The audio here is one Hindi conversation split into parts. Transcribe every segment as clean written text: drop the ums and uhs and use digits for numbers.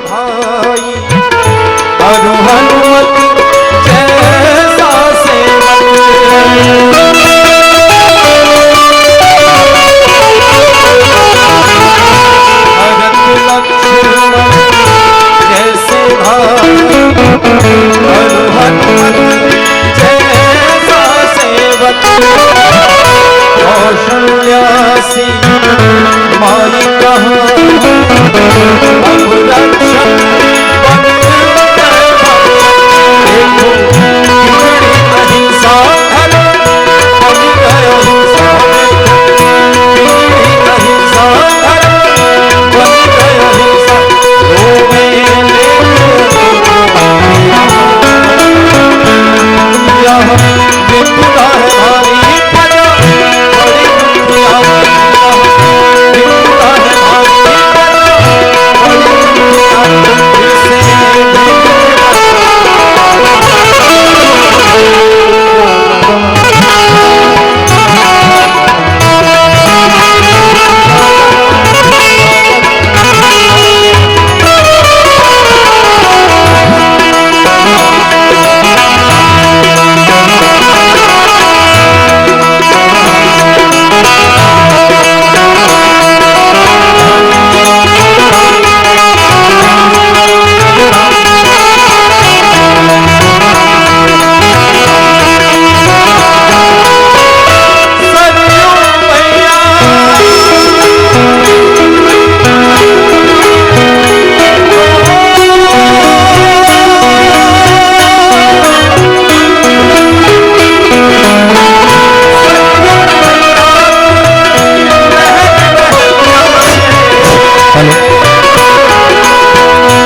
भाई अरु हनुमत जैसा सेवक भरत लक्ष्मण जैसे भाई अरु हनुमत जैसा सेवक कौशल्यासी माई कहाँ अब रक्षक देखो कितनी अहिंसा धर्म बन गया हिंसा कितनी अहिंसा धर्म बन गया हिंसा रोवे यहाँ विपुला है भारी प्रजा बड़ी दुखिया विपुला है भारी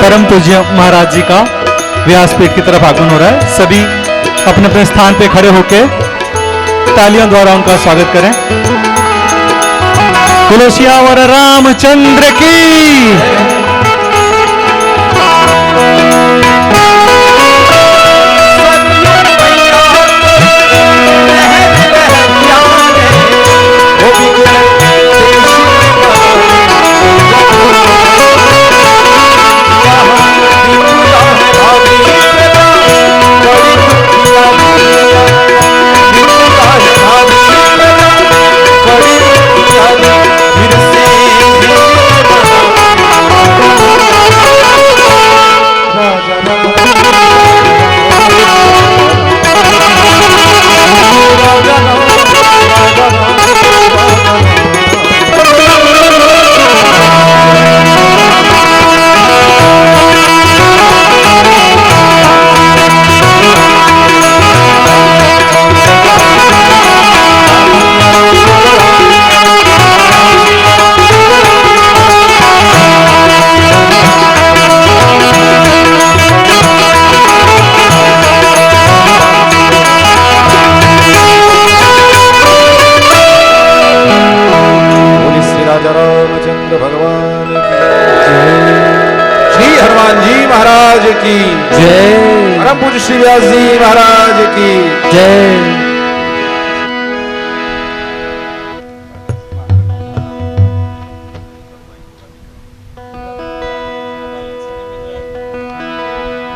परम पूज्य महाराज जी का व्यासपीठ की तरफ आगमन हो रहा है। सभी अपने अपने स्थान पे खड़े होकर तालियों द्वारा उनका स्वागत करें। बोलो सियावर रामचंद्र की। की जय। परम पूज्य श्री व्यास जी महाराज की जय।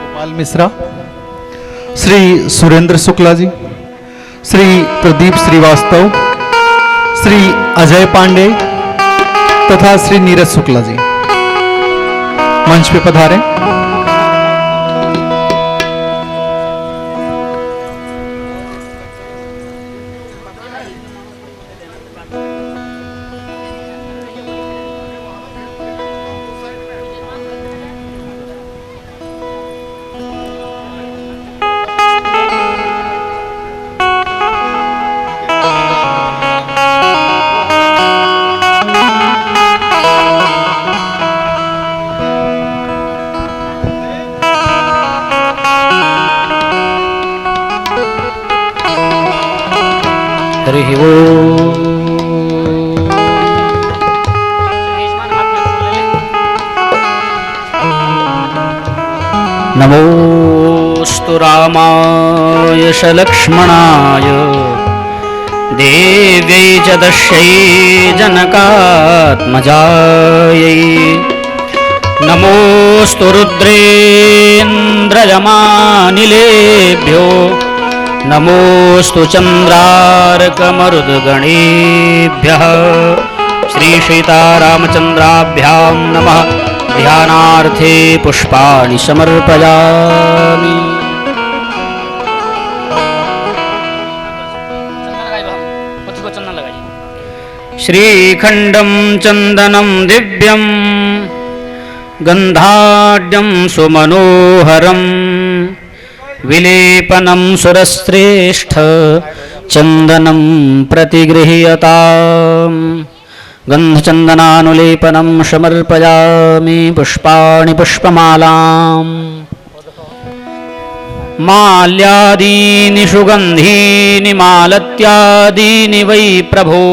गोपाल मिश्रा, श्री सुरेंद्र शुक्ला जी, श्री प्रदीप श्रीवास्तव, श्री अजय पांडे तथा श्री नीरज शुक्ला जी मंच पे पधारें। हरि ओम। नमोस्तु रामाय च लक्ष्मणाय देव्यै च दस्यै जनकात्मजायै नमोस्तु रुद्रेन्द्रयमानिलेभ्यो नमोस्तु चन्द्रार्कमरुद्गणेभ्यः श्रीसीतारामचन्द्राभ्यां नमः। ध्यानार्थे पुष्पाणि समर्पयामि। श्रीखण्डं चन्दनं दिव्यं गन्धाढ्यं सुमनोहरं विलेपनं सुरश्रेष्ठ चन्दनं प्रतिगृह्यताम्। गन्धचन्दनानुलेपनं समर्पयामि। पुष्पाणि पुष्पमालाम् माल्यादीनि सुगन्धीनि मालत्यादीनि वै प्रभो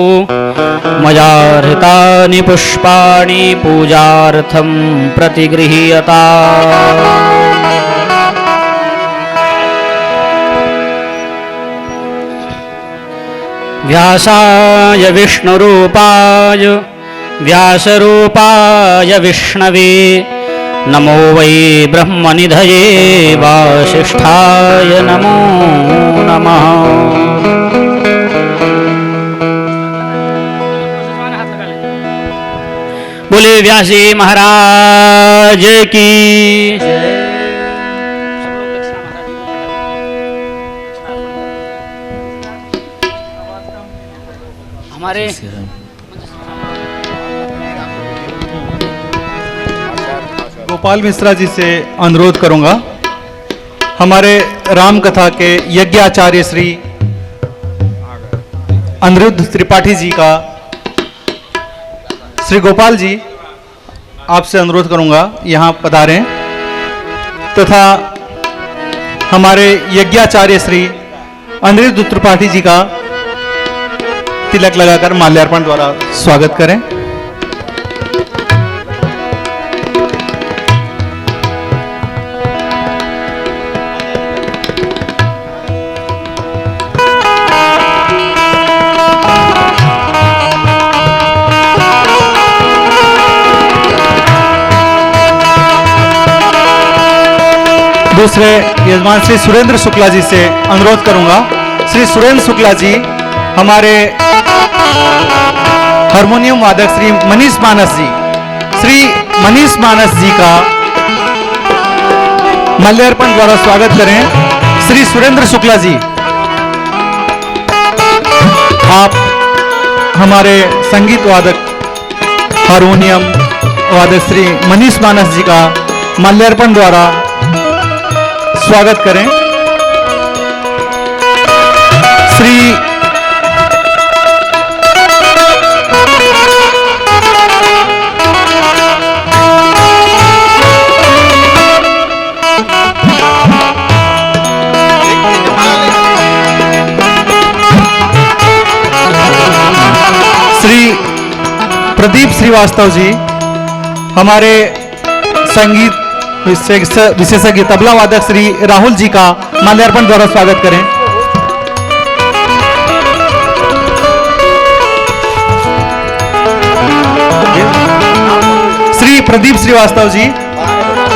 मया हृतानि पुष्पाणि पूजार्थं प्रतिगृह्यताम्। व्यासाय विष्णुरूपाय व्यासरूपाय विष्णवे नमो वै ब्रह्मनिधये वासिष्ठाय नमो नमः। बोले व्यासी महाराज की। हमारे गोपाल मिश्रा जी से अनुरोध करूंगा, हमारे राम कथा के यज्ञाचार्य श्री अनिरुद्ध त्रिपाठी जी का श्री गोपाल जी आपसे अनुरोध करूंगा यहाँ पधारें, तथा हमारे यज्ञाचार्य श्री अनिरुद्ध त्रिपाठी जी का तिलक लगाकर माल्यार्पण द्वारा स्वागत करें। दूसरे यजमान श्री सुरेंद्र शुक्ला जी से अनुरोध करूंगा, श्री सुरेंद्र शुक्ला जी हमारे हारमोनियम वादक श्री मनीष मानस जी, श्री मनीष मानस जी का माल्यार्पण द्वारा स्वागत करें। श्री सुरेंद्र शुक्ला जी, आप हमारे संगीत वादक हारमोनियम वादक श्री मनीष मानस जी का माल्यार्पण द्वारा स्वागत करें। श्री प्रदीप श्रीवास्तव जी हमारे संगीत विशेषज्ञ तबला वादक श्री राहुल जी का माल्यार्पण द्वारा स्वागत करें। श्री प्रदीप श्रीवास्तव जी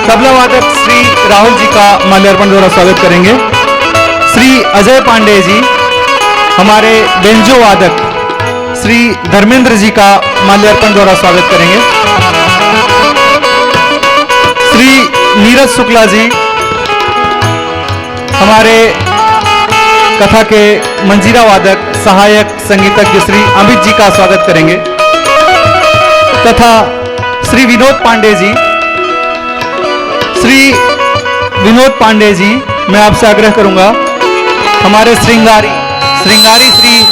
तबला वादक श्री राहुल जी का माल्यार्पण द्वारा स्वागत करेंगे। श्री अजय पांडे जी हमारे बेंजो वादक श्री धर्मेंद्र जी का माल्यार्पण द्वारा स्वागत करेंगे। श्री नीरज शुक्ला जी हमारे कथा के मंजीरा वादक सहायक संगीतज्ञ श्री अमित जी का स्वागत करेंगे, तथा श्री विनोद पांडे जी। श्री विनोद पांडे जी, मैं आपसे आग्रह करूंगा, हमारे श्रृंगारी श्री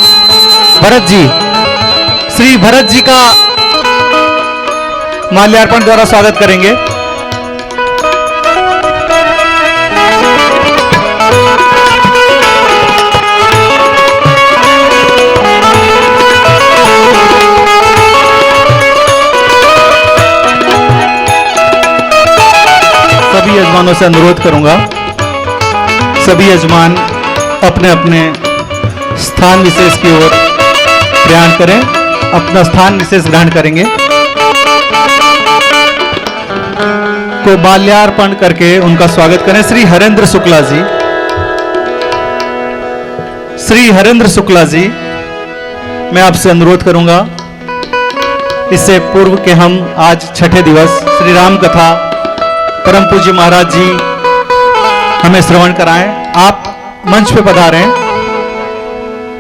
भरत जी, श्री भरत जी का माल्यार्पण द्वारा स्वागत करेंगे। सभी यजमानों से अनुरोध करूंगा, सभी यजमान अपने अपने स्थान विशेष की ओर प्रयाण करें, अपना स्थान विशेष ग्रहण करेंगे। को माल्यार्पण करके उनका स्वागत करें। श्री हरेंद्र शुक्ला जी, श्री हरेंद्र शुक्ला जी, मैं आपसे अनुरोध करूंगा, इससे पूर्व के हम आज छठे दिवस श्री राम कथा परम पूज्य महाराज जी हमें श्रवण कराएं। आप मंच पे पधारें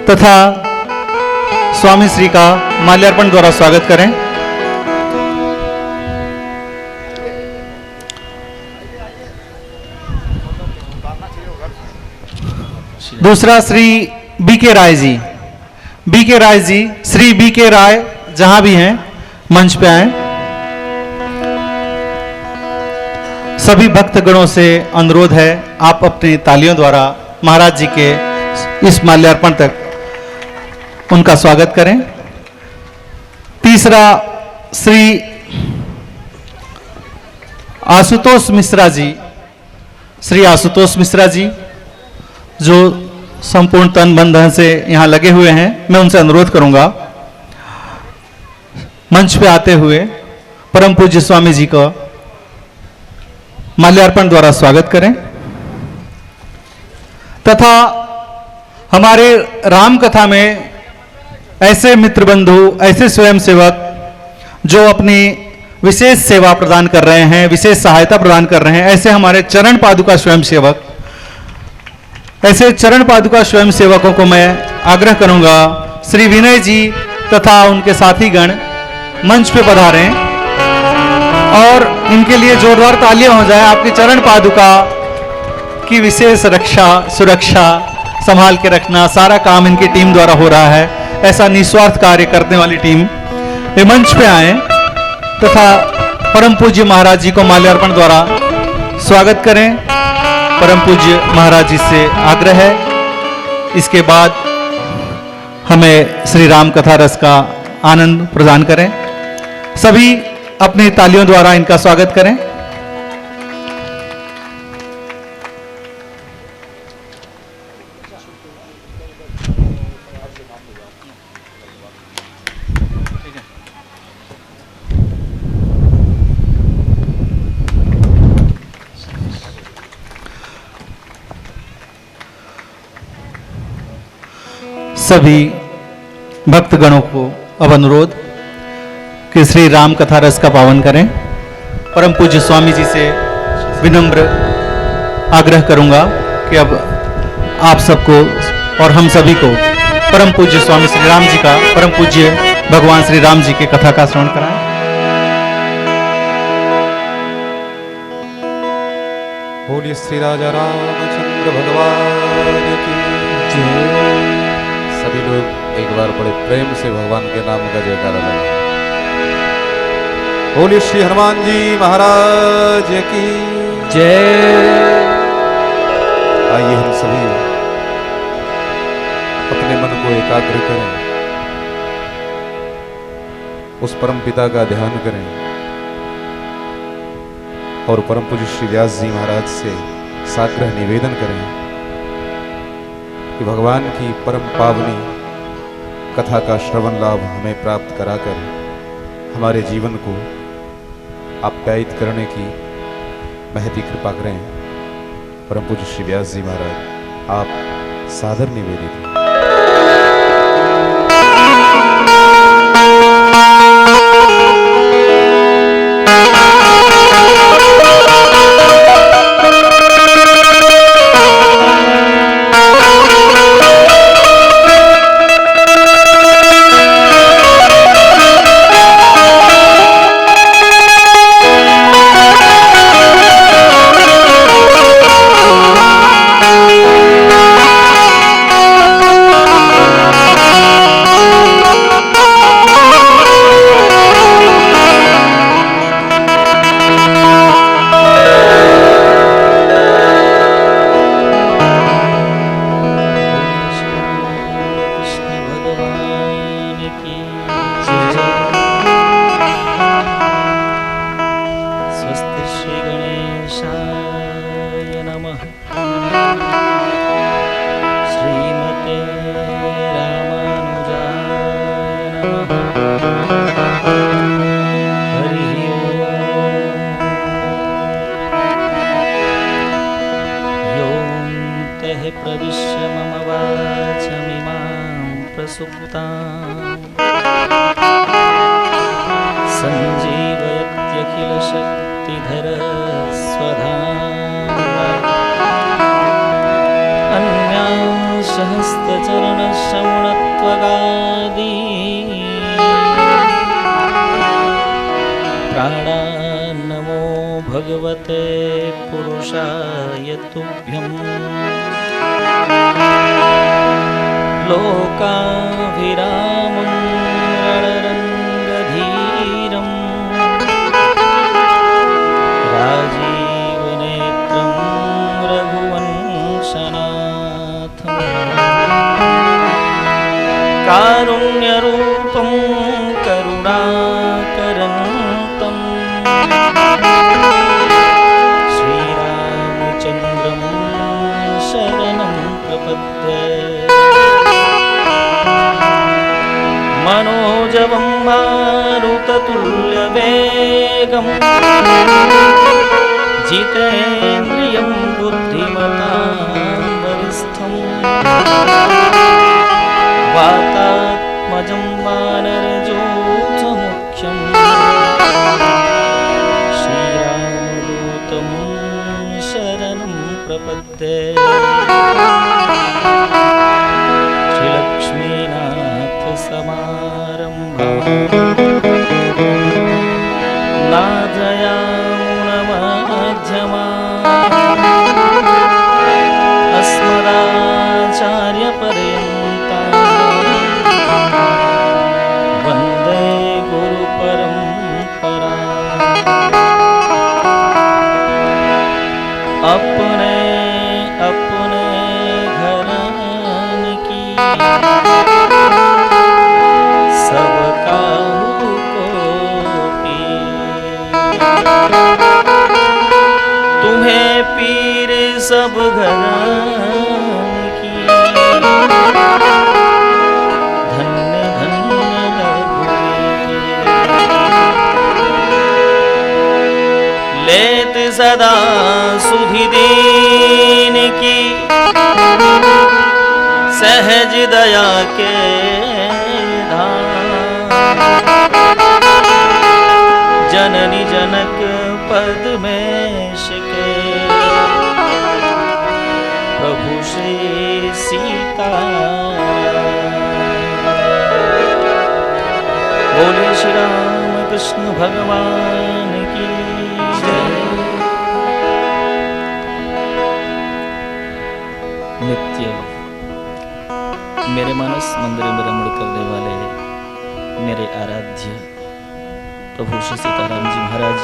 तथा स्वामी श्री का माल्यार्पण द्वारा स्वागत करें। दूसरा श्री बी के राय जी, बी के राय जी, श्री बी के राय जहां भी हैं मंच पे आए। सभी भक्तगणों से अनुरोध है, आप अपनी तालियों द्वारा महाराज जी के इस माल्यार्पण तक उनका स्वागत करें। तीसरा श्री आशुतोष मिश्रा जी, श्री आशुतोष मिश्रा जी जो संपूर्ण तन मन धन से यहां लगे हुए हैं, मैं उनसे अनुरोध करूंगा मंच पे आते हुए परम पूज्य स्वामी जी का माल्यार्पण द्वारा स्वागत करें तथा हमारे राम कथा में ऐसे मित्र बंधु, ऐसे स्वयंसेवक जो अपनी विशेष सेवा प्रदान कर रहे हैं, विशेष सहायता प्रदान कर रहे हैं, ऐसे हमारे चरण पादुका स्वयंसेवक, ऐसे चरण पादुका स्वयंसेवकों को मैं आग्रह करूंगा श्री विनय जी तथा उनके साथीगण मंच पे पधारें और इनके लिए जोरदार तालियां हो जाए। आपकी चरण पादुका की विशेष रक्षा, सुरक्षा संभाल के रखना, सारा काम इनकी टीम द्वारा हो रहा है। ऐसा निस्वार्थ कार्य करने वाली टीम ये मंच पे आए तथा परम पूज्य महाराज जी को माल्यार्पण द्वारा स्वागत करें। परम पूज्य महाराज जी से आग्रह है, इसके बाद हमें श्री राम कथा रस का आनंद प्रदान करें। सभी अपनी तालियों द्वारा इनका स्वागत करें। सभी भक्तगणों को अब अनुरोध कि श्री राम कथा रस का पावन करें। परम पूज्य स्वामी जी से विनम्र आग्रह करूंगा कि अब आप सबको और हम सभी को परम पूज्य स्वामी श्री राम जी का, परम पूज्य भगवान श्री राम जी की कथा का श्रवण कराएं। बोलिए श्री राजा रामचंद्र भगवान की जय। सभी लोग एक बार बड़े प्रेम से भगवान के नाम का जयकारा लगाएं। बोलिए श्री हनुमान जी महाराज की जय। आइए हम सभी अपने मन को एकाग्र करें, उस परम पिता का ध्यान करें और परम पूज्य श्री व्यास जी महाराज से साग्रह निवेदन करें कि भगवान की परम पावनी कथा का श्रवण लाभ हमें प्राप्त कराकर हमारे जीवन को आप्यायित करने की महती कृपा करें। परम पूज्य श्री व्यास जी महाराज आप सादर निवेदित हैं। प्रविश्य मम वाचमिमां प्रसुप्ताम् सञ्जीवयत्यखिलशक्तिधरस्वधाम्ना अन्यांशहस्तचरणश्रवणत्वगादी प्राणान्नमो भगवते पुरुषाय तुभ्यम् लोकाभिरामं रणरङ्गधीरम् राजीवनेत्रं रघुवंशनाथम् कारुण्यरूपं करुणाकरन्तम् श्रीरामचन्द्रं शरणं प्रपद्ये मनोजवं मारुततुल्यवेगम् जितेन्द्रियं बुद्धिमतां वरिष्ठम् वातात्मजं वानरयूथमुख्यम् श्रीरामदूतं शरणं प्रपद्ये श्रीलक्ष्मीनाथसमारम्भाम् नाथयामुनमध्यमाम् अस्मदाचार्यपर्यन्ताम् वन्दे गुरुपरम्पराम् अपने अपने घरान की सबका तुम्हें पीर सब घरान की धन्य धन्य रघुवीर लेत सदा सुधि दीन की सहज दया के धाम जननी जनक पद में शिके प्रभु श्री सीता बोले श्री राम कृष्ण भगवान की जय। नित्य मेरे मानस मंदिर में रमण करने वाले मेरे आराध्य प्रभु श्री सीताराम जी महाराज,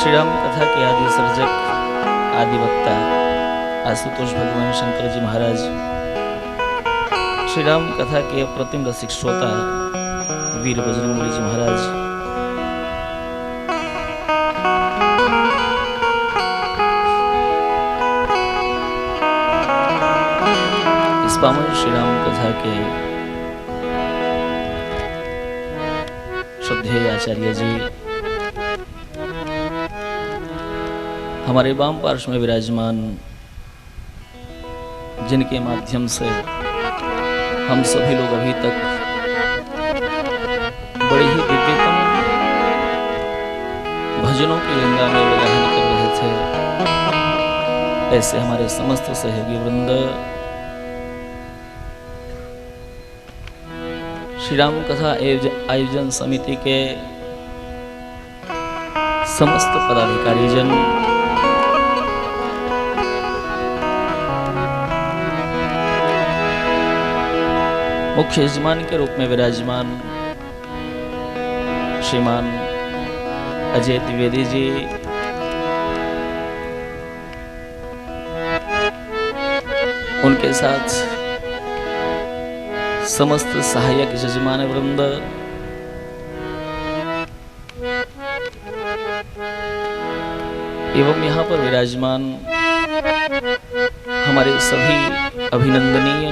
श्री राम कथा के आदि सर्जक आदि वक्ता आशुतोष भगवान शंकर जी महाराज, श्री राम कथा के अप्रतिम रसिक श्रोता वीर बजरंगबली जी महाराज, इस पावन श्री राम कथा के श्रद्धेय आचार्य जी, हमारे वाम पार्श्व में विराजमान, जिनके माध्यम से हम सभी लोग अभी तक बड़े ही दिव्यतम भजनों की गंगा में विलाहन कर रहे थे, ऐसे हमारे समस्त सहयोगी वृंद श्री राम कथा आयोजन समिति के समस्त पदाधिकारी जन, मुख्य यजमान के रूप में विराजमान श्रीमान अजय द्विवेदी जी, उनके साथ समस्त सहायक यजमान वृंद, एवं यहाँ पर विराजमान हमारे सभी अभिनंदनीय,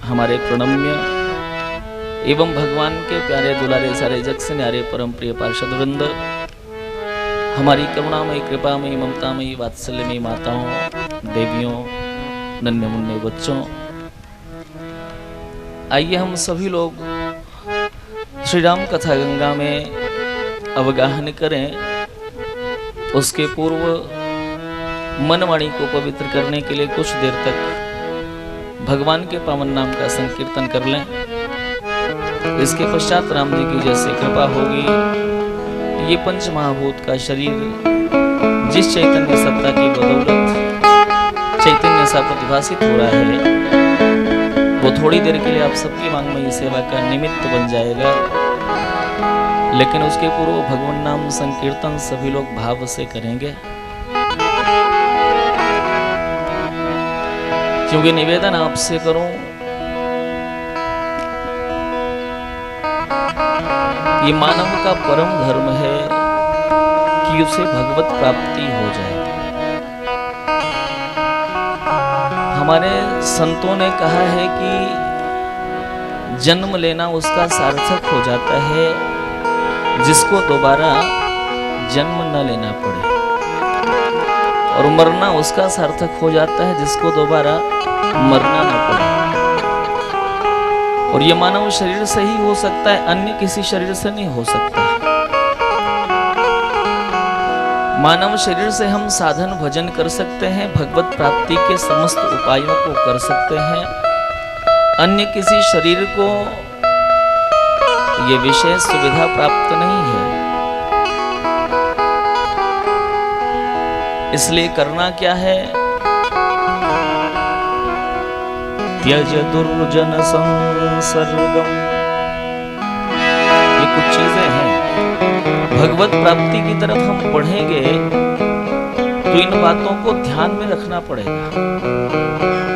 हमारे प्रणम्य एवं भगवान के प्यारे दुलारे सारे जग से न्यारे परम प्रिय पार्षद वृंद, हमारी करुणामयी कृपामयी ममतामयी वात्सल्यमयी माताओं, देवियों, नन्हे मुन्ने बच्चों, आइए हम सभी लोग श्री राम कथा गंगा में अवगाहन करें। उसके पूर्व मन वाणी को पवित्र करने के लिए कुछ देर तक भगवान के पावन नाम का संकीर्तन कर लें। इसके पश्चात राम जी की जैसे कृपा होगी, ये पंच महाभूत का शरीर जिस चैतन्य सत्ता की बदौलत चैतन्य सा प्रतिभासित हो रहा है, वो थोड़ी देर के लिए आप सबकी वांगमयी सेवा का निमित्त बन जाएगा। लेकिन उसके पूर्व भगवान नाम संकीर्तन सभी लोग भाव से करेंगे, क्योंकि निवेदन आपसे करूं, ये मानव का परम धर्म है कि उसे भगवत प्राप्ति हो जाए। हमारे संतों ने कहा है कि जन्म लेना उसका सार्थक हो जाता है जिसको दोबारा जन्म न लेना पड़े, और मरना उसका सार्थक हो जाता है जिसको दोबारा मरना न पड़े। और ये मानव शरीर से ही हो सकता है, अन्य किसी शरीर से नहीं हो सकता। मानव शरीर से हम साधन भजन कर सकते हैं, भगवत प्राप्ति के समस्त उपायों को कर सकते हैं। अन्य किसी शरीर को ये विशेष सुविधा प्राप्त नहीं है। इसलिए करना क्या है? त्यज दुर्जन संसर्गम, ये कुछ चीजें हैं। भगवत प्राप्ति की तरफ हम बढ़ेंगे तो इन बातों को ध्यान में रखना पड़ेगा।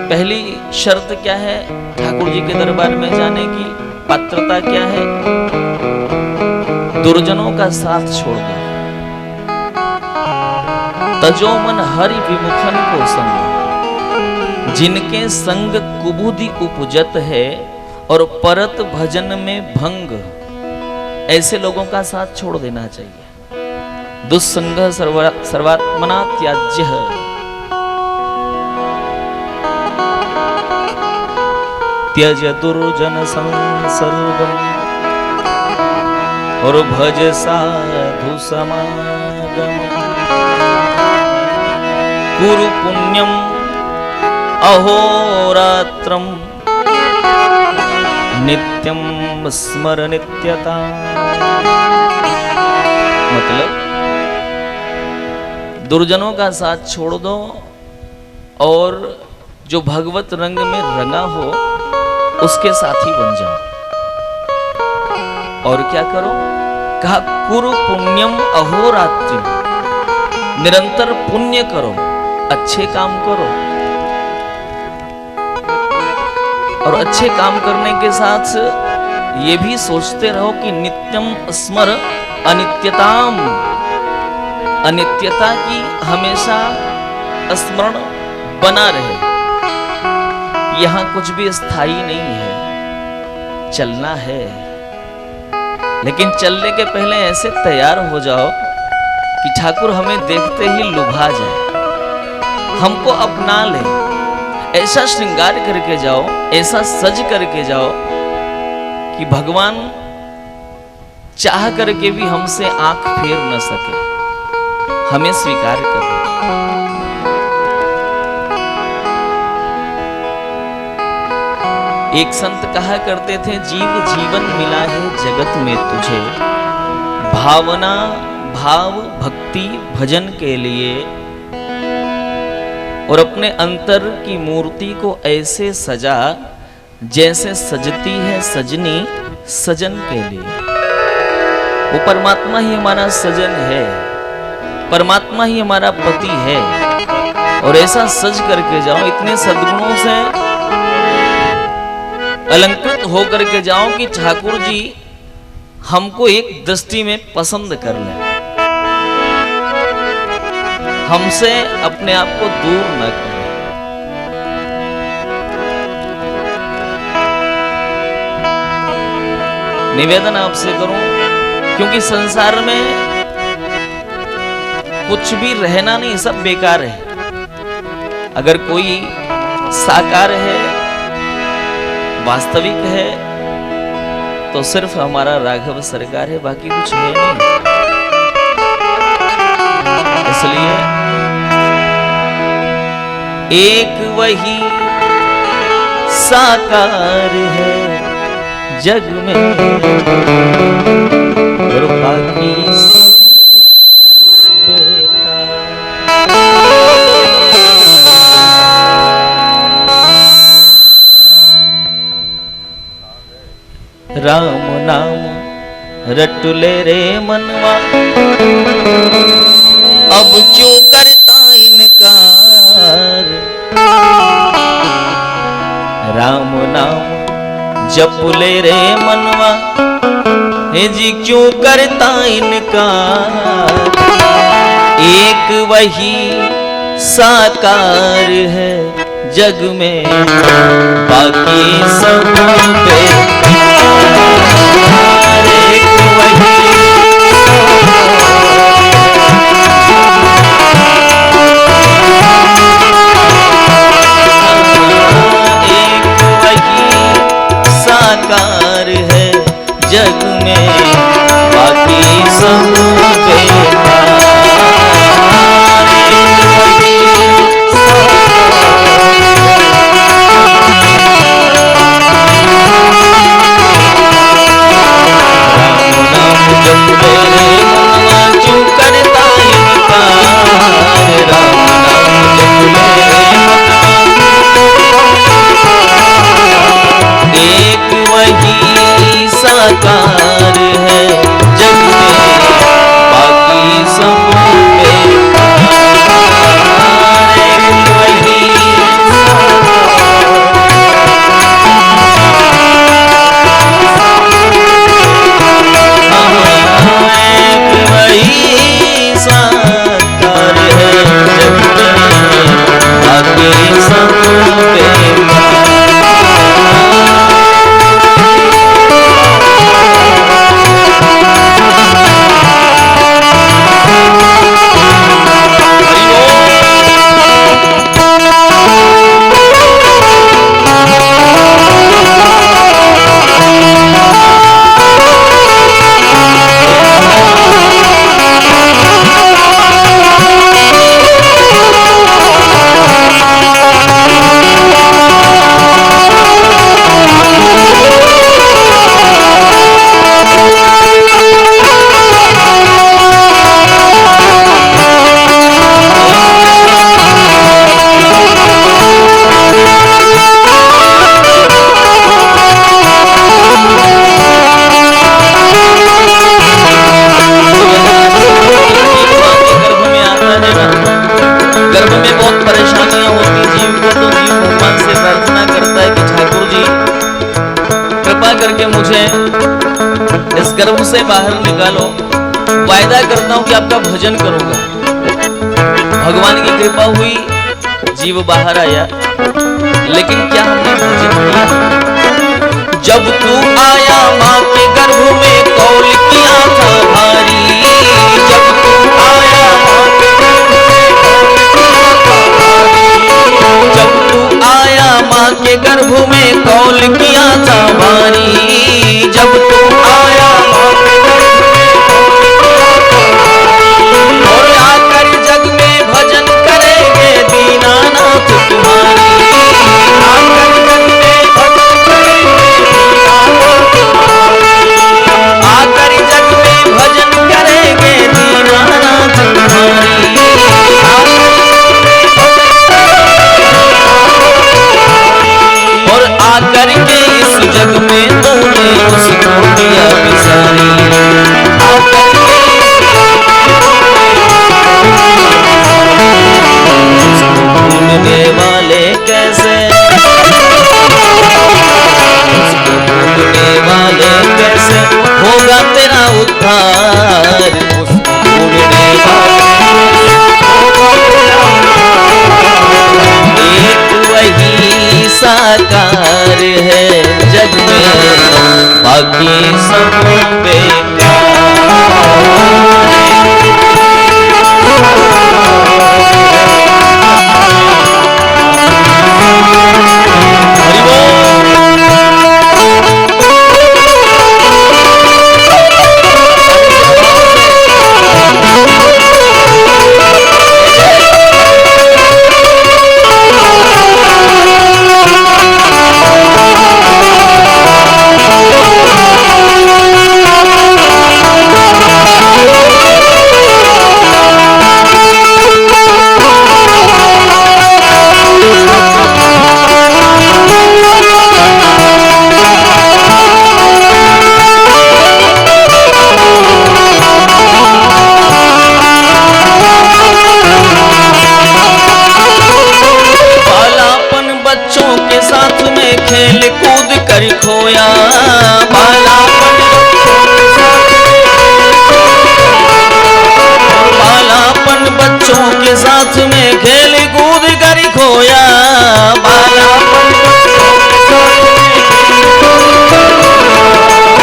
पहली शर्त क्या है ठाकुर जी के दरबार में जाने की? पात्रता क्या है? दुर्जनों का साथ छोड़ दो। तजो मन हरि विमुखन को संग, जिनके संग कुबुद्धि उपजत है और परत भजन में भंग, ऐसे लोगों का साथ छोड़ देना चाहिए। दुस्संग सर्वात्मना त्याज्य, त्यज दुर्जन संसर्गम और भज साधु समागम। कुरु पुण्यम अहोरात्रम नित्यम स्मर नित्यता। मतलब दुर्जनों का साथ छोड़ दो और जो भगवत रंग में रंगा हो उसके साथी बन जाओ। और क्या करो? कहा कुरु पुण्यम अहोरात्रि, निरंतर पुण्य करो, अच्छे काम करो। और अच्छे काम करने के साथ ये भी सोचते रहो कि नित्यम स्मर अनित्यताम, अनित्यता की हमेशा स्मरण बना रहे। यहां कुछ भी स्थायी नहीं है, चलना है। लेकिन चलने के पहले ऐसे तैयार हो जाओ कि ठाकुर हमें देखते ही लुभा जाए, हमको अपना ले। ऐसा श्रृंगार करके जाओ, ऐसा सज करके जाओ कि भगवान चाह करके भी हमसे आंख फेर न सके, हमें स्वीकार कर। एक संत कहा करते थे, जीव जीवन मिला है जगत में तुझे, भावना भाव भक्ति भजन के लिए, और अपने अंतर की मूर्ति को ऐसे सजा जैसे सजती है सजनी सजन के लिए। वो परमात्मा ही हमारा सजन है, परमात्मा ही हमारा पति है। और ऐसा सज करके जाओ, इतने सद्गुणों से अलंकृत होकर के जाओ कि ठाकुर जी हमको एक दृष्टि में पसंद कर लें, हमसे अपने आप को दूर न करें। निवेदन आपसे करूं, क्योंकि संसार में कुछ भी रहना नहीं, सब बेकार है। अगर कोई साकार है, वास्तविक है, तो सिर्फ हमारा राघव सरकार है, बाकी कुछ है नहीं। इसलिए एक वही साकार है जग में, और बाकी राम नाम रट ले रे मनवा, अब क्यों करता इनकार। राम नाम जप ले रे मनवा, हे जी क्यों करता इनकार। एक वही साकार है जग में, बाकी सब बेकार। एक वही साकार है जग में, बाकी सब बेकार। साकार है जग में, बाकी सब बेकार। एक वही साकार है जग में, बाकी सब बेकार। गर्भ से बाहर निकालो, वायदा करता हूं कि आपका भजन करूंगा। भगवान की कृपा हुई, जीव बाहर आया, लेकिन क्या हमने भजन किया? जब तू आया मां के गर्भ में कौल किया था भारी। जब तू आया मां के गर्भ में कौल किया था भारी। जब तू आया मां के गर्भ में कौल किया था भारी। जब तू आया जग में तूने उसको दिया बिसारी। ढूंढने वाले कैसे, ढूंढने वाले कैसे होगा तेरा उद्धार। ढूंढने एक वही साकार है जग में, बाकी सब बेकार। खोया बालापन बच्चों के साथ में खेल कूद कर खोया बालापन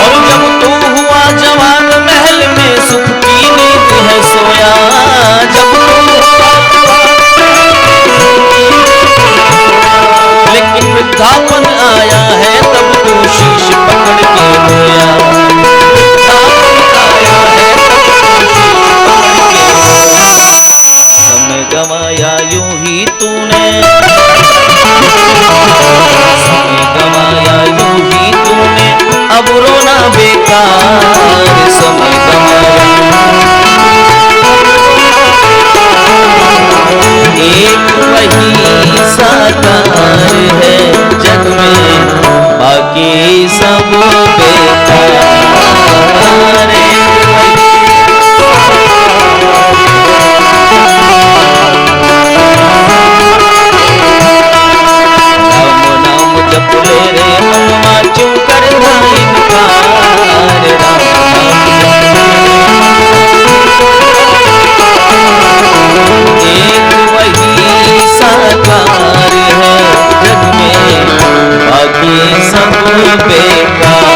और जब तू हुआ जवान महल में सुख की नींद है सोया जब लेकिन वृद्धापन आया है तब तू शीश पकड़ के रोया समय गवाया यूं ही तूने समय गवाया यूं ही तूने अब रोना बेकार समय गवाया एक वही साकार है जग में बाकी सब बेकार नाम जप ले रे मनवा क्यों करना इनकार एक वही साकार है जग में बाकी सब बेकार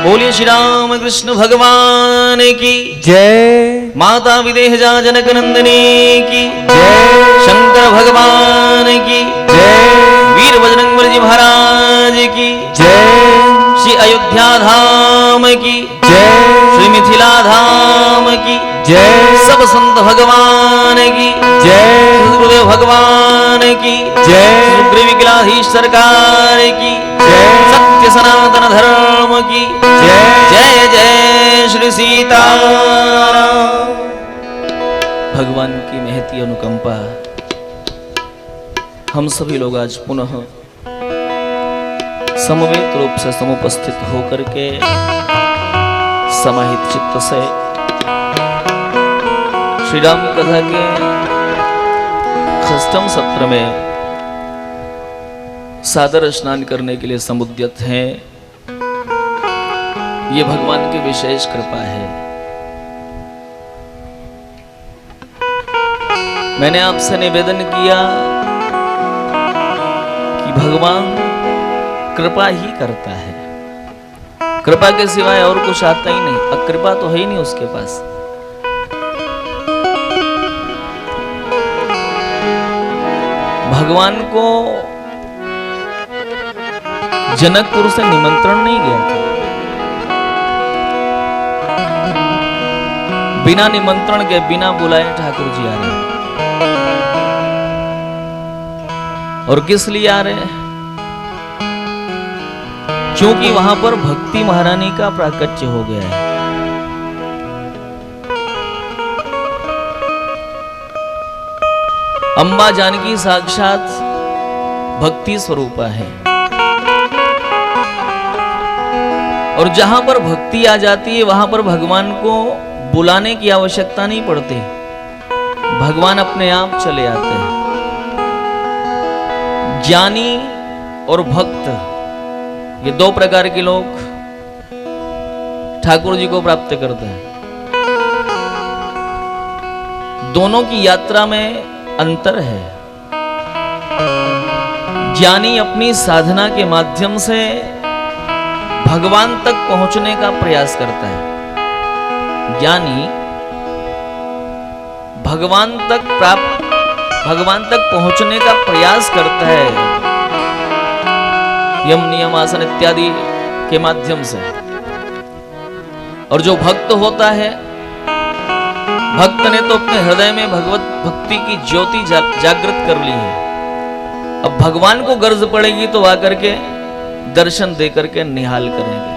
बोलिए श्री राम कृष्ण भगवान की जय। माता विदेहजा जनक नंदिनी की जय। शंकर भगवान की जय। वीर बजरंगबली जी महाराज की जय। श्री अयोध्या धाम की जय। श्री मिथिला धाम की जय। सब संत भगवान की जय। गुरुदेव भगवान की जय। सुग्रीव किलाधीश सरकार की जय। सत्य सनातन धर्म की जय। जय जय श्री सीताराम। भगवान की महती अनुकंपा हम सभी लोग आज पुनः समवेत रूप से समुपस्थित होकर के समाहित चित्त से श्री राम कथा के षष्ठम सत्र में सादर स्नान करने के लिए समुद्यत हैं। ये भगवान की विशेष कृपा है। मैंने आपसे निवेदन किया कि भगवान कृपा ही करता है, कृपा के सिवाय और कुछ आता ही नहीं। अकृपा तो है ही नहीं उसके पास। भगवान को जनकपुर से निमंत्रण नहीं गया था। बिना निमंत्रण के, बिना बुलाए ठाकुर जी आ रहे हैं। और किस लिए आ रहे हैं? क्योंकि वहां पर भक्ति महारानी का प्राकट्य हो गया है। अम्बा जानकी साक्षात भक्ति स्वरूपा है। और जहां पर भक्ति आ जाती है वहां पर भगवान को बुलाने की आवश्यकता नहीं पड़ती, भगवान अपने आप चले आते हैं। ज्ञानी और भक्त, ये दो प्रकार के लोग ठाकुर जी को प्राप्त करते हैं। दोनों की यात्रा में अंतर है। ज्ञानी अपनी साधना के माध्यम से भगवान तक पहुंचने का प्रयास करता है। ज्ञानी भगवान तक पहुंचने का प्रयास करता है यम नियम आसन इत्यादि के माध्यम से। और जो भक्त होता है, भक्त ने तो अपने हृदय में भगवत भक्ति की ज्योति जागृत कर ली है। अब भगवान को गर्ज पड़ेगी तो आकर के दर्शन देकर के निहाल करेंगे।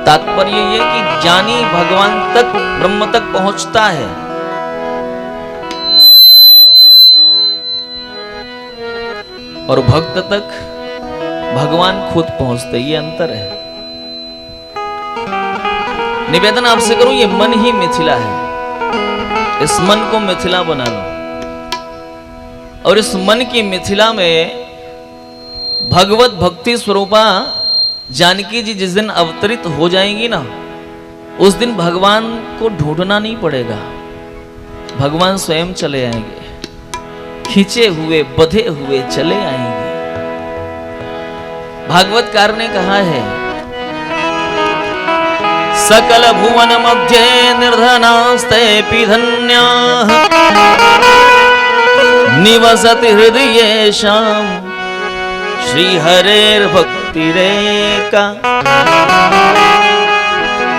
तात्पर्य ये कि ज्ञानी भगवान तक, ब्रह्म तक पहुंचता है। और भक्त तक भगवान खुद पहुंचते, ये अंतर है। निवेदन आपसे करूं, ये मन ही मिथिला है। इस मन को मिथिला बना लो। और इस मन की मिथिला में भगवत भक्ति स्वरूपा जानकी जी जिस दिन अवतरित हो जाएंगी ना, उस दिन भगवान को ढूंढना नहीं पड़ेगा, भगवान स्वयं चले आएंगे। खींचे हुए, बधे हुए चले आएंगे। भागवतकार ने कहा है, सकल भुवन मध्य निर्धनास्तेऽपि धन्याः निवसति हृदयेषां श्रीहरेर्भक्तिरेका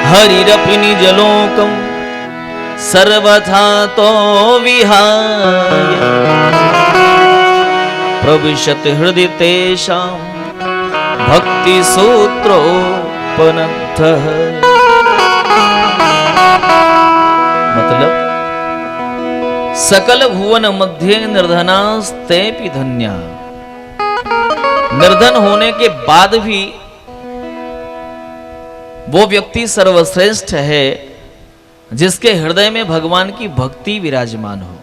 हरिरपि निजलोकं सर्वथा तो विहाय प्रविशति हृदि तेषां भक्ति सूत्रोपनद्धः। मतलब सकल भुवन मध्य निर्धनास्तेऽपि धन्या, निर्धन होने के बाद भी वो व्यक्ति सर्वश्रेष्ठ है जिसके हृदय में भगवान की भक्ति विराजमान हो।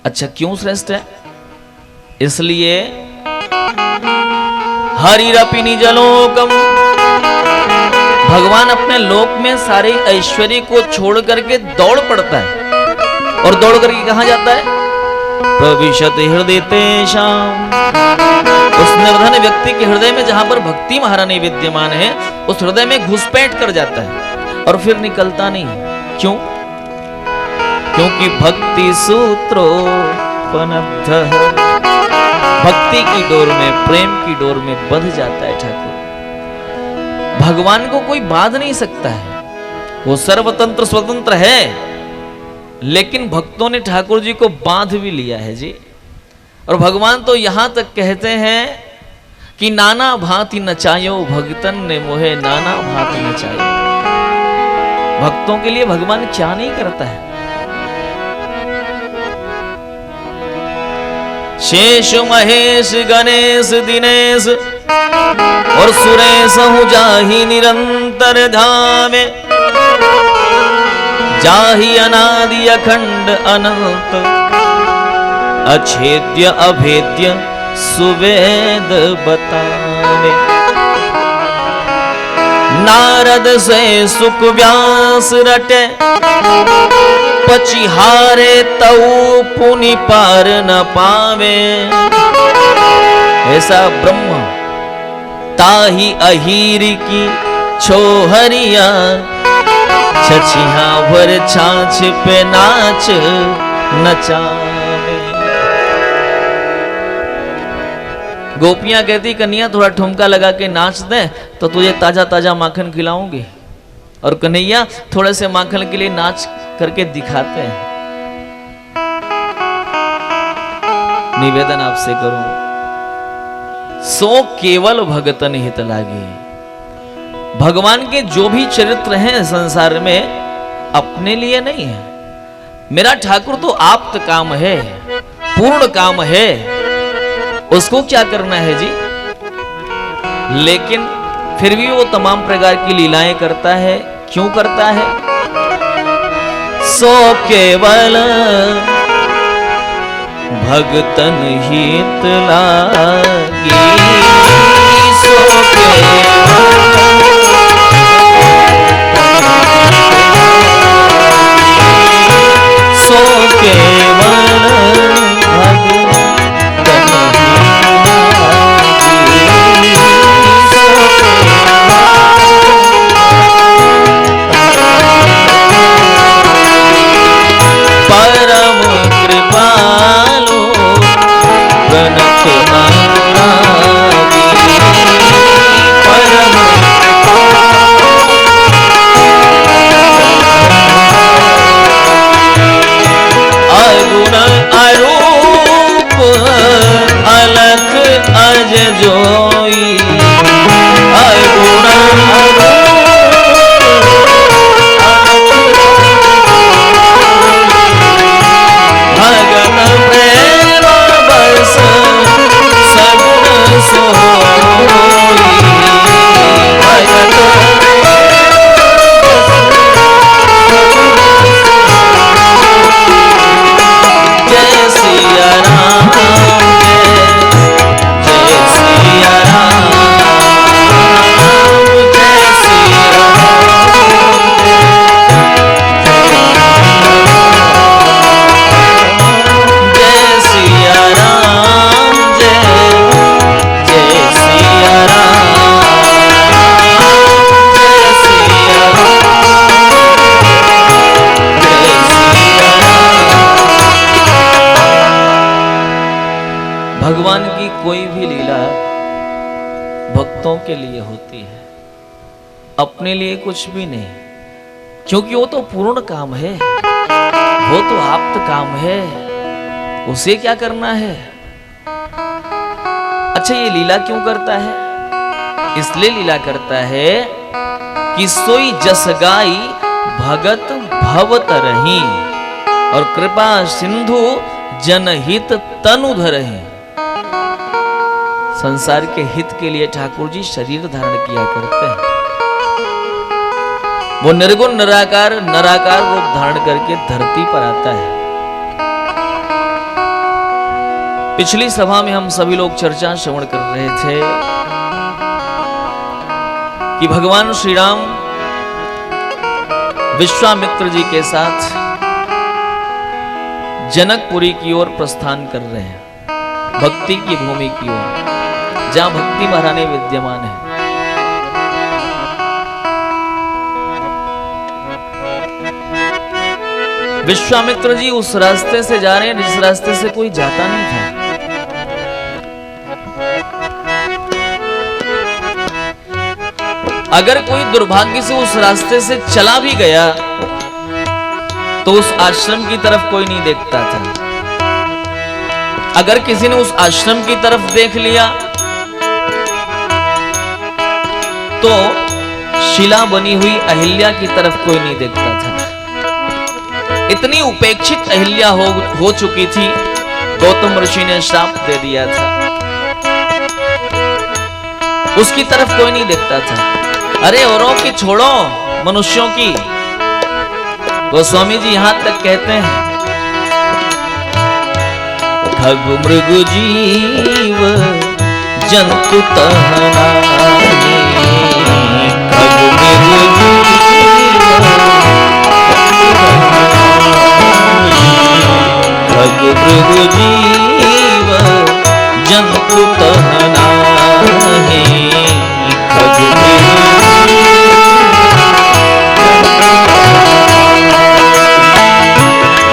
अच्छा, क्यों श्रेष्ठ है? इसलिए हरिरपि निजलोकम, भगवान अपने लोक में सारे ऐश्वर्य को छोड़ करके दौड़ पड़ता है। और दौड़ करके कहां जाता है? प्रविशति हृदय तेषां, उस निर्धन व्यक्ति के हृदय में जहां पर भक्ति महारानी विद्यमान है, उस हृदय में घुसपैठ कर जाता है और फिर निकलता नहीं। क्यों? क्योंकि भक्ति सूत्रोपनद्धः, भक्ति की डोर में, प्रेम की डोर में बंध जाता है ठाकुर। भगवान को कोई बांध नहीं सकता है, वो सर्वतंत्र स्वतंत्र है। लेकिन भक्तों ने ठाकुर जी को बांध भी लिया है जी। और भगवान तो यहां तक कहते हैं कि नाना भांति नचायो भगतन ने मोहे नाना भांति नचायो। भक्तों के लिए भगवान क्या नहीं करता है। शेष महेश गणेश दिनेश और सुरेश हूँ जाहि निरंतर धामे, जाहि अनादि अखंड अनंत अछेद्य अभेद्य सुवेद बतावे। नारद से सुख व्यास रटे पचिहारे तऊ पुनि पार न पावे। ऐसा ब्रह्म ताही अहीर की छोहरिया, छछिया भर छाछ पे नाच नचावे। गोपियां कहती कन्हैया थोड़ा ठुमका लगा के नाच दे तो तुझे ताजा ताजा माखन खिलाऊंगी। और कन्हैया थोड़े से माखन के लिए नाच करके दिखाते हैं। निवेदन आपसे करूं, सो केवल भगतन हित लागे। भगवान के जो भी चरित्र हैं संसार में अपने लिए नहीं है। मेरा ठाकुर तो आप्त काम है, पूर्ण काम है, उसको क्या करना है जी। लेकिन फिर भी वो तमाम प्रकार की लीलाएं करता है। क्यों करता है? सो केवल भगतन हित लागी। सो केवल परम कृपालु गणक अनुरागी। परम अगुण अरूप अलख अज जोई। अगुण भगन प्रेम बस सगुण सोई। भगन जय सिया राम, जय सिया राम, जय सिया राम, जय सिया राम, जय सिया राम, जय सिया राम, जय सिया राम। भगवान की कोई भी लीला भक्तों के लिए होती है, अपने लिए कुछ भी नहीं, क्योंकि वो तो पूर्ण काम है, वो तो आप्त काम है, उसे क्या करना है। अच्छा, ये लीला क्यों करता है? इसलिए लीला करता है कि सोई जस गाई भगत भव तरही और कृपा सिंधु जनहित तनु धरहि। संसार के हित के लिए ठाकुर जी शरीर धारण किया करते हैं। वो निर्गुण निराकार नराकार रूप धारण करके धरती पर आता है। पिछली सभा में हम सभी लोग चर्चा श्रवण कर रहे थे कि भगवान श्री राम विश्वामित्र जी के साथ जनकपुरी की ओर प्रस्थान कर रहे हैं, भक्ति की भूमि की ओर, जहां भक्ति महारानी विद्यमान है। विश्वामित्र जी उस रास्ते से जा रहे हैं जिस रास्ते से कोई जाता नहीं था। अगर कोई दुर्भाग्य से उस रास्ते से चला भी गया तो उस आश्रम की तरफ कोई नहीं देखता था। अगर किसी ने उस आश्रम की तरफ देख लिया तो शिला बनी हुई अहिल्या की तरफ कोई नहीं देखता था। इतनी उपेक्षित अहिल्या हो चुकी थी, गौतम ऋषि ने श्राप दे दिया था। उसकी तरफ कोई नहीं देखता था। अरे औरों की छोड़ो, मनुष्यों की। गोस्वामी जी यहां तक कहते हैं, खग मृग जीव जंतु तहनाहि। खग मृग खग मृग जीव जंतु तहनाहि। खग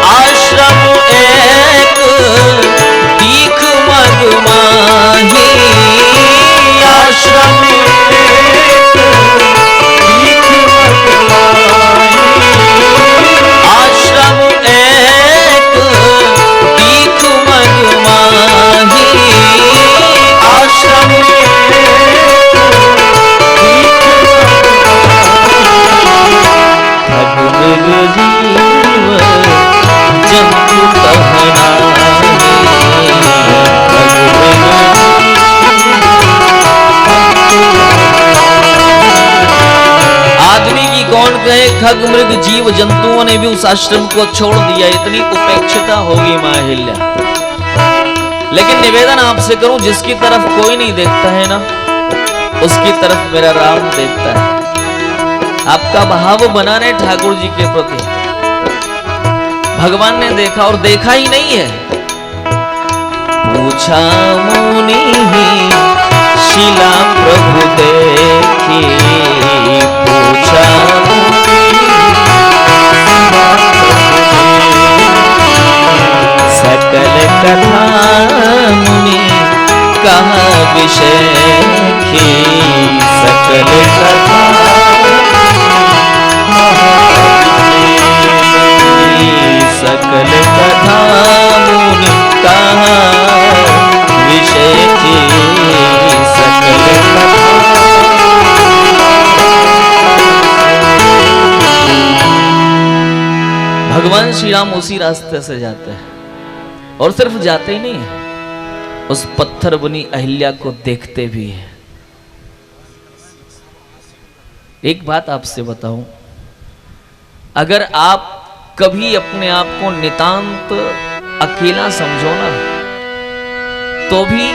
आश्रम एक दीख मग माही। गए खग मृग जीव जंतुओं ने भी उस आश्रम को छोड़ दिया, इतनी उपेक्षिता होगी मां अहिल्या। लेकिन निवेदन आपसे करूं, जिसकी तरफ कोई नहीं देखता है ना, उसकी तरफ मेरा राम देखता है। आपका भाव बना रहे ठाकुर जी के प्रति। भगवान ने देखा और देखा ही नहीं है। पूछा मुनि शिला प्रभु देखी, पूछा सकल कथा मुनि कहा विषय की, सकल कथा सकल कथा मुनि कहा विषय की, सकल कथा। भगवान श्री राम उसी रास्ते से जाते हैं और सिर्फ जाते ही नहीं है, उस पत्थर बनी अहिल्या को देखते भी है। एक बात आपसे बताऊं, अगर आप कभी अपने आप को नितांत अकेला समझो ना, तो भी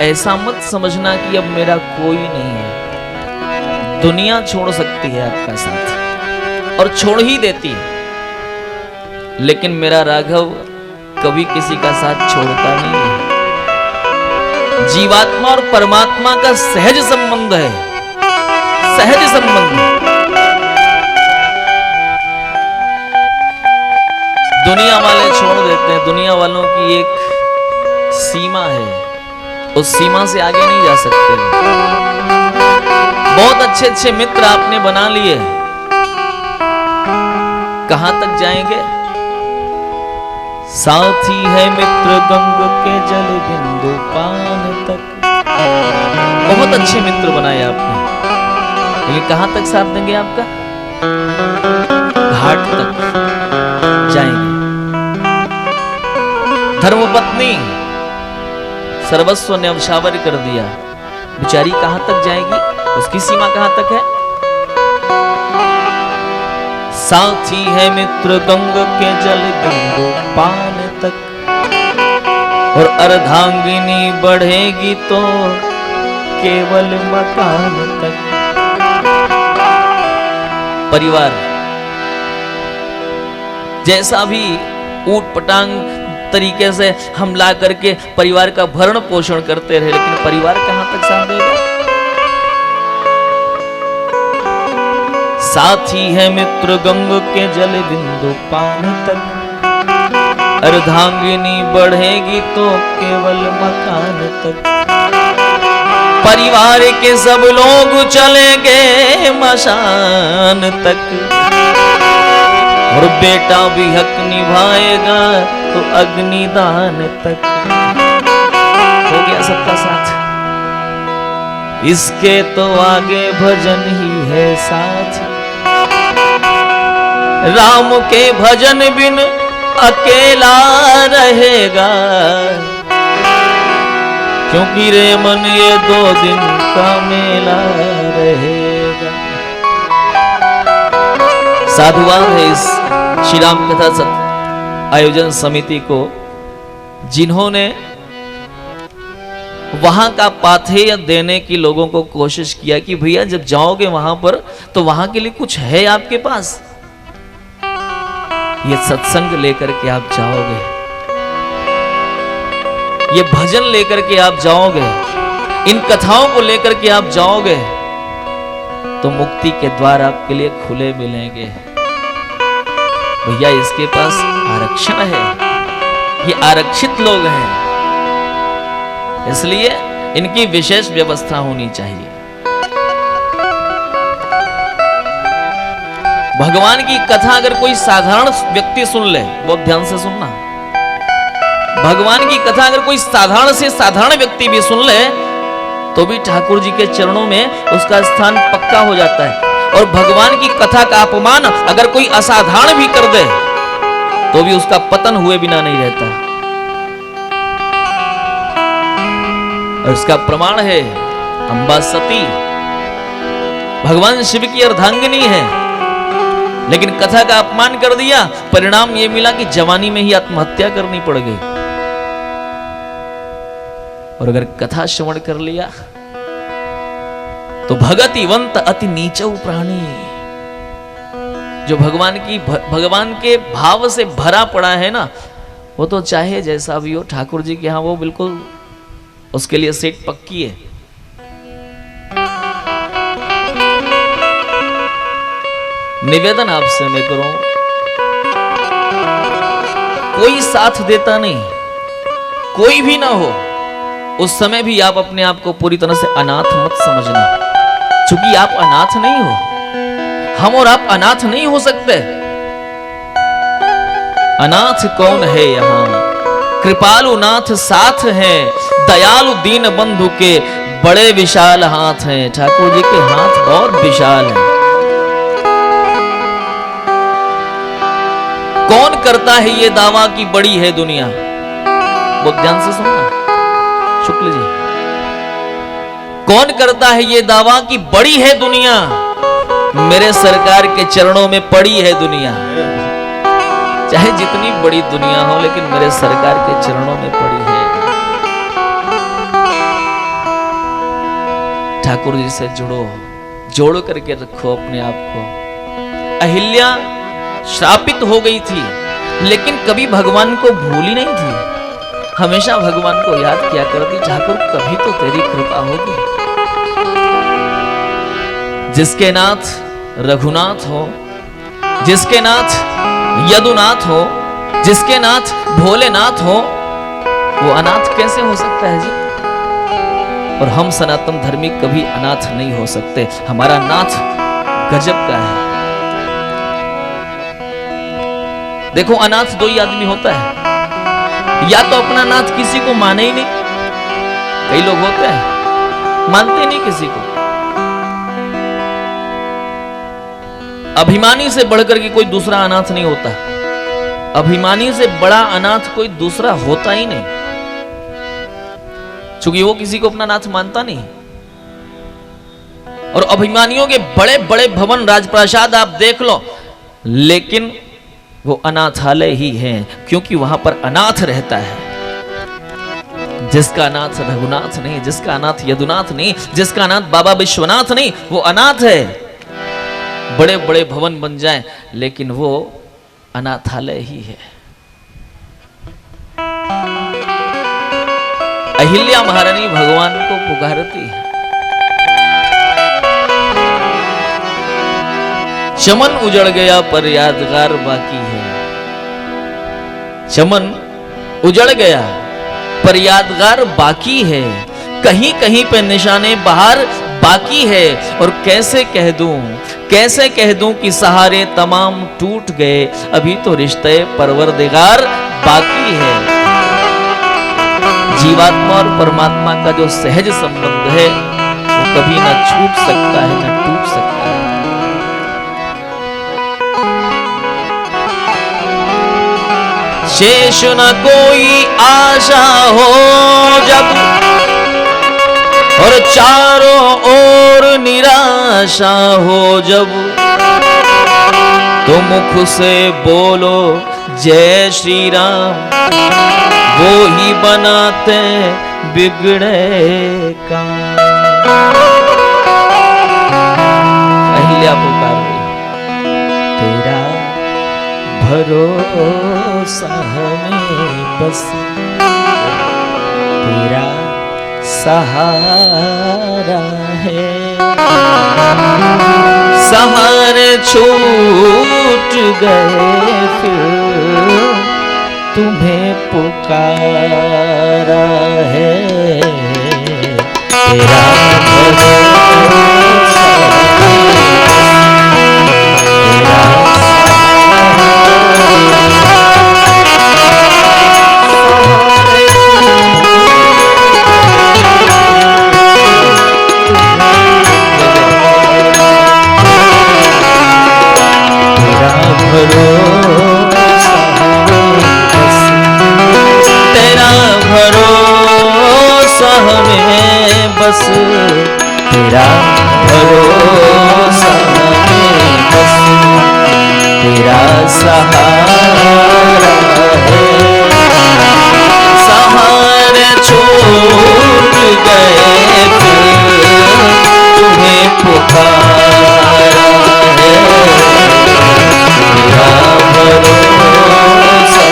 ऐसा मत समझना कि अब मेरा कोई नहीं है। दुनिया छोड़ सकती है आपका साथ और छोड़ ही देती है, लेकिन मेरा राघव कभी किसी का साथ छोड़ता नहीं है। जीवात्मा और परमात्मा का सहज संबंध है, सहज संबंध। दुनिया वाले छोड़ देते हैं, दुनिया वालों की एक सीमा है, उस सीमा से आगे नहीं जा सकते। बहुत अच्छे अच्छे मित्र आपने बना लिए, कहां तक जाएंगे? साथी है मित्र गंग के जल बिंदु पान तक। बहुत अच्छे मित्र बनाए आपने, लेकिन कहां तक साथ देंगे आपका? घाट तक जाएंगे। धर्मपत्नी सर्वस्व न्यवशावर कर दिया, बेचारी कहां तक जाएगी? उसकी सीमा कहां तक है? साथी है मित्र गंग के जल बिंदु पान तक, और अर्धांगिनी बढ़ेगी तो केवल मकान तक। परिवार जैसा भी ऊट पटांग तरीके से हम ला करके परिवार का भरण पोषण करते रहे, लेकिन परिवार कहां तक साथ देगा? साथी है मित्र गंग के जल बिंदु पान तक, अर्धांगिनी बढ़ेगी तो केवल मकान तक। परिवार के सब लोग चलेंगे मशान तक, और बेटा भी हक निभाएगा तो अग्निदान तक। हो गया सबका साथ। इसके तो आगे भजन ही है साथ, राम के भजन बिन अकेला रहेगा, क्योंकि रे मन ये 2 दिन का मेला रहेगा। साधुवाद है इस श्री राम कथा आयोजन समिति को, जिन्होंने वहां का पाथेय देने की लोगों को कोशिश किया कि भैया जब जाओगे वहां पर तो वहां के लिए कुछ है आपके पास। ये सत्संग लेकर के आप जाओगे, ये भजन लेकर के आप जाओगे, इन कथाओं को लेकर के आप जाओगे, तो मुक्ति के द्वार आपके लिए खुले मिलेंगे। भैया इसके पास आरक्षण है, ये आरक्षित लोग हैं, इसलिए इनकी विशेष व्यवस्था होनी चाहिए। भगवान की कथा अगर कोई साधारण व्यक्ति सुन ले, बहुत ध्यान से सुनना, भगवान की कथा अगर कोई साधारण से साधारण व्यक्ति भी सुन ले तो भी ठाकुर जी के चरणों में उसका स्थान पक्का हो जाता है। और भगवान की कथा का अपमान अगर कोई असाधारण भी कर दे तो भी उसका पतन हुए बिना नहीं रहता। और इसका प्रमाण है अंबा सती, भगवान शिव की अर्धांगिनी है, लेकिन कथा का अपमान कर दिया। परिणाम यह मिला कि जवानी में ही आत्महत्या करनी पड़ गई। और अगर कथा श्रवण कर लिया तो भगतिवंत अति नीचौ प्राणी, जो भगवान के भाव से भरा पड़ा है ना, वो तो चाहे जैसा भी हो, ठाकुर जी के यहां वो बिल्कुल उसके लिए सीट पक्की है। निवेदन आपसे मैं करूं, कोई साथ देता नहीं, कोई भी ना हो, उस समय भी आप अपने आप को पूरी तरह से अनाथ मत समझना, क्योंकि आप अनाथ नहीं हो। हम और आप अनाथ नहीं हो सकते। अनाथ कौन है यहाँ? कृपालु नाथ साथ हैं, दयालु दीन बंधु के बड़े विशाल हाथ हैं। ठाकुर जी के हाथ बहुत विशाल हैं। कौन करता है ये दावा कि बड़ी है दुनिया? बहुत ध्यान से सुनना शुक्ल जी। कौन करता है ये दावा कि बड़ी है दुनिया? मेरे सरकार के चरणों में पड़ी है दुनिया। चाहे जितनी बड़ी दुनिया हो, लेकिन मेरे सरकार के चरणों में पड़ी है। ठाकुर जी से जुड़ो, जोड़ करके रखो अपने आप को। अहिल्या श्रापित हो गई थी, लेकिन कभी भगवान को भूली नहीं थी। हमेशा भगवान को याद किया करती, ठाकुर कभी तो तेरी कृपा होगी। जिसके नाथ रघुनाथ हो, जिसके नाथ यदुनाथ हो, जिसके नाथ भोलेनाथ हो, वो अनाथ कैसे हो सकता है जी? और हम सनातन धर्मी कभी अनाथ नहीं हो सकते। हमारा नाथ गजब का है। देखो, अनाथ दो ही आदमी होता है, या तो अपना नाथ किसी को माने ही नहीं। कई लोग होते हैं मानते नहीं किसी को। अभिमानी से बढ़कर के कोई दूसरा अनाथ नहीं होता। अभिमानी से बड़ा अनाथ कोई दूसरा होता ही नहीं, क्योंकि वो किसी को अपना नाथ मानता नहीं। और अभिमानियों के बड़े बड़े भवन राजप्रासाद आप देख लो, लेकिन वो अनाथालय ही है, क्योंकि वहां पर अनाथ रहता है। जिसका नाथ रघुनाथ नहीं, जिसका अनाथ यदुनाथ नहीं, जिसका अनाथ बाबा विश्वनाथ नहीं, वो अनाथ है। बड़े बड़े भवन बन जाएं, लेकिन वो अनाथालय ही है। अहिल्या महारानी भगवान को पुकारती है। चमन उजड़ गया पर यादगार बाकी है। चमन उजड़ गया पर यादगार बाकी है। कहीं कहीं पे निशाने बहार बाकी है। और कैसे कह दूं कि सहारे तमाम टूट गए, अभी तो रिश्ते परवरदिगार बाकी है। जीवात्मा और परमात्मा का जो सहज संबंध है, वो कभी ना छूट सकता है, ना टूट सकता है। शेष न कोई आशा हो जब, और चारों ओर निराशा हो जब, तो मुख से बोलो जय श्री राम, वो ही बनाते बिगड़े काम। अहिल्या पुकार रही, तेरा भरोसा हमें बस, तेरा सहारा है। सहारे छूट गए फिर तुम्हें पुकारा है। तेरा भरोसा तेरा भरोसा में बस तेरा सहारा है। सहारे छूट गए फिर तुम्हें पुकारा है। तेरा भरोसा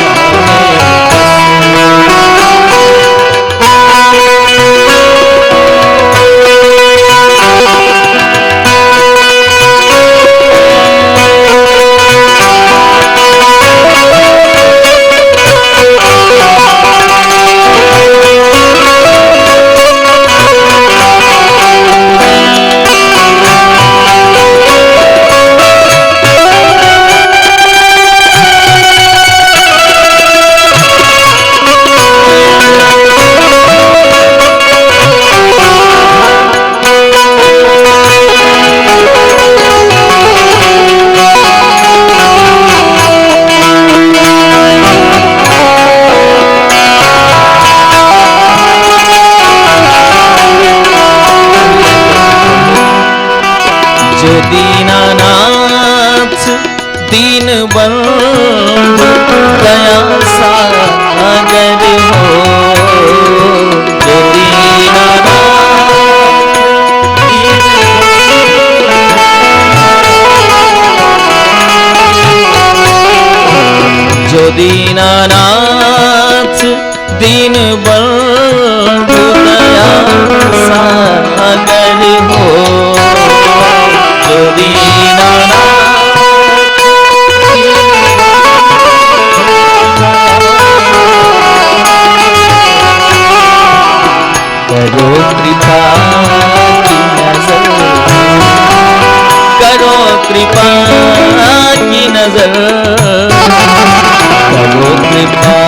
दीनानाथ दीन बंधु दया सागर हो। जो दीनानाथ जो दीनानाथ दीन बंधु दया सागर हो। जो दीनानाथ करो कृपा की नजर, करो कृपा की नजर, करो कृपा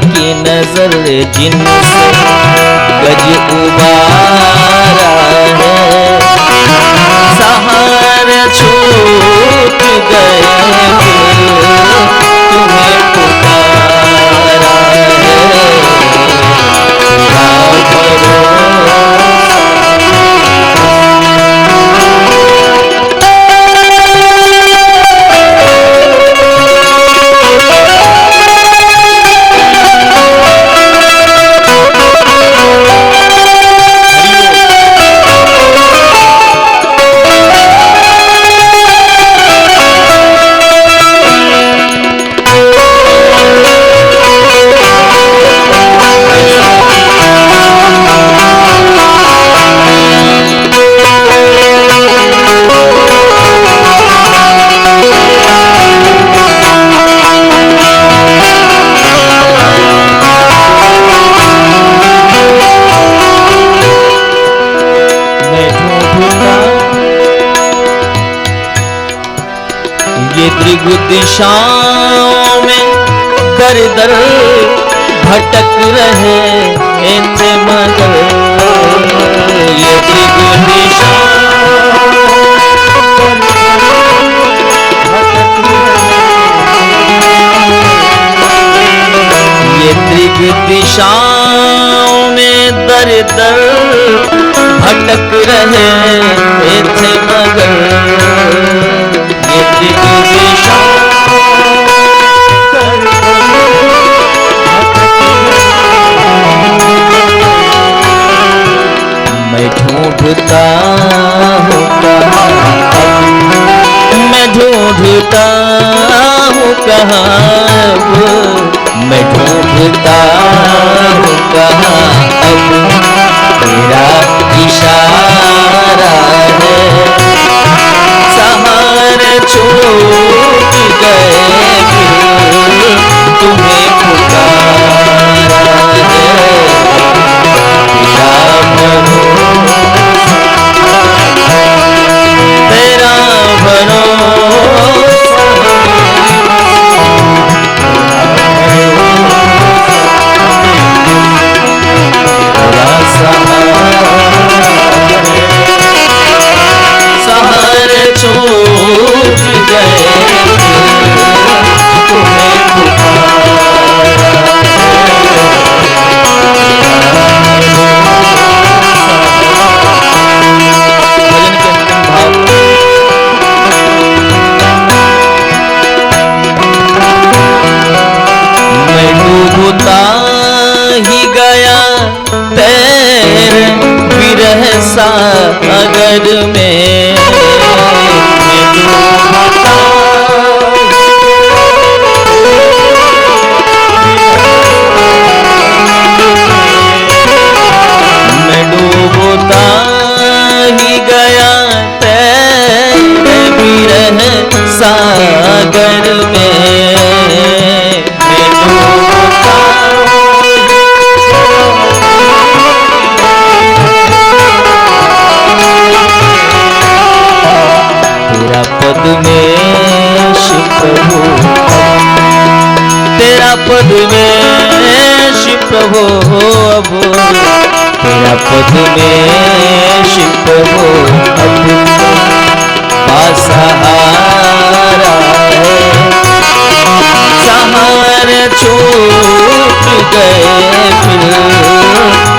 की नजर जिनसे गज उबारा है। सहारे छूट गए फिर तुम्हें पुकारा है। दिशाओं में दर दर भटक रहे थे मगर ये दिशा ये त्रिग दिशाओं में दर दर भटक रहे थे मगर ये त्रिग दिशा मैं ढूंढता हूँ कहाँ, मैं ढूंढता हूँ कहाँ, मैं ढूंढता हूँ कहाँ अब तेरा इशारा है। सहारे छूट गए फिर तुम्हें पुकारा है। तेरा भरोसा सागर में मैं डूबता ही गया तेरे विरह सागर में मैं डूबता तेरा पद में शिव प्रभु तेरा पद में शिव प्रभु अब तेरा पद में शिव प्रभु अब सहारा है सहारे छूट गए फिर